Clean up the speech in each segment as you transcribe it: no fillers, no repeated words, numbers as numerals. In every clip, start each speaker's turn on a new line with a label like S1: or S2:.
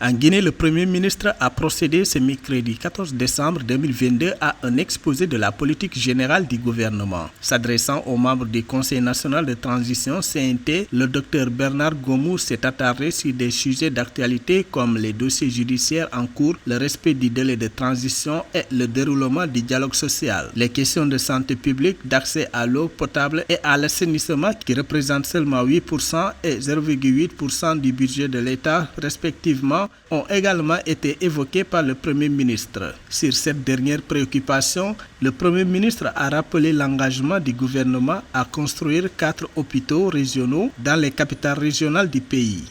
S1: En Guinée, le Premier ministre a procédé ce mercredi 14 décembre 2022 à un exposé de la politique générale du gouvernement. S'adressant aux membres du Conseil national de transition CNT, le Dr Bernard Gomou s'est attardé sur des sujets d'actualité comme les dossiers judiciaires en cours, le respect du délai de transition et le déroulement du dialogue social. Les questions de santé publique, d'accès à l'eau potable et à l'assainissement qui représentent seulement 8% et 0,8% du budget de l'État respectivement ont également été évoqués par le Premier ministre. Sur cette dernière préoccupation, le Premier ministre a rappelé l'engagement du gouvernement à construire 4 hôpitaux régionaux dans les capitales régionales du pays.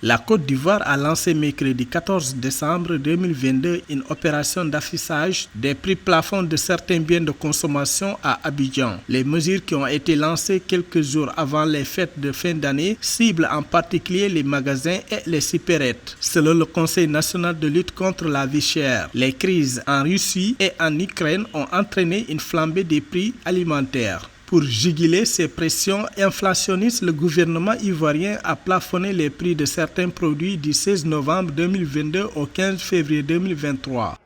S1: La Côte d'Ivoire a lancé mercredi 14 décembre 2022 une opération d'affichage des prix plafonds de certains biens de consommation à Abidjan. Les mesures qui ont été lancées quelques jours avant les fêtes de fin d'année ciblent en particulier les magasins et les supérettes. Selon le Conseil national de lutte contre la vie chère, les crises en Russie et en Ukraine ont entraîné une flambée des prix alimentaires. Pour juguler ces pressions inflationnistes, le gouvernement ivoirien a plafonné les prix de certains produits du 16 novembre 2022 au 15 février 2023.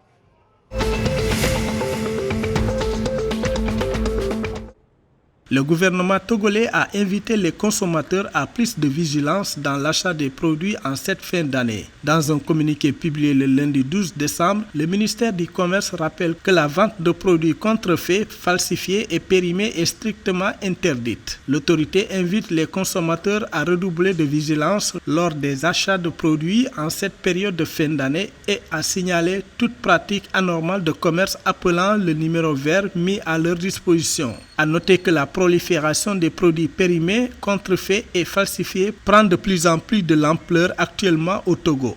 S1: Le gouvernement togolais a invité les consommateurs à plus de vigilance dans l'achat des produits en cette fin d'année. Dans un communiqué publié le lundi 12 décembre, le ministère du Commerce rappelle que la vente de produits contrefaits, falsifiés et périmés est strictement interdite. L'autorité invite les consommateurs à redoubler de vigilance lors des achats de produits en cette période de fin d'année et à signaler toute pratique anormale de commerce appelant le numéro vert mis à leur disposition. À noter que la prolifération des produits périmés, contrefaits et falsifiés prend de plus en plus de l'ampleur actuellement au Togo.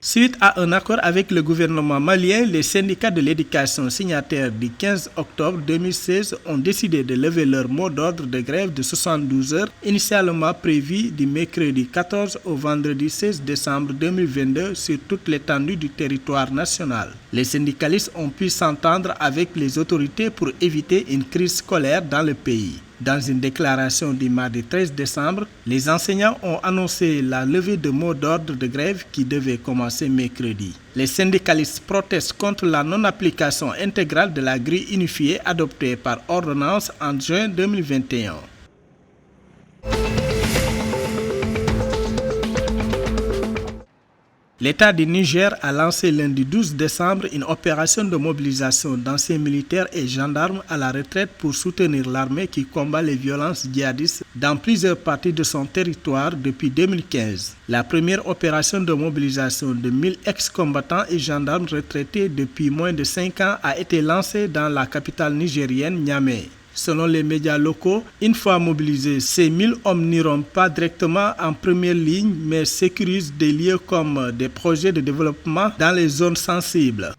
S1: Suite à un accord avec le gouvernement malien, les syndicats de l'éducation signataires du 15 octobre 2016 ont décidé de lever leur mot d'ordre de grève de 72 heures, initialement prévu du mercredi 14 au vendredi 16 décembre 2022 sur toute l'étendue du territoire national. Les syndicalistes ont pu s'entendre avec les autorités pour éviter une crise scolaire dans le pays. Dans une déclaration du mardi 13 décembre, les enseignants ont annoncé la levée de mot d'ordre de grève qui devait commencer mercredi. Les syndicalistes protestent contre la non-application intégrale de la grille unifiée adoptée par ordonnance en juin 2021. L'État du Niger a lancé lundi 12 décembre une opération de mobilisation d'anciens militaires et gendarmes à la retraite pour soutenir l'armée qui combat les violences djihadistes dans plusieurs parties de son territoire depuis 2015. La première opération de mobilisation de 1000 ex-combattants et gendarmes retraités depuis moins de 5 ans a été lancée dans la capitale nigérienne Niamey. Selon les médias locaux, une fois mobilisés, ces 1000 hommes n'iront pas directement en première ligne, mais sécurisent des lieux comme des projets de développement dans les zones sensibles.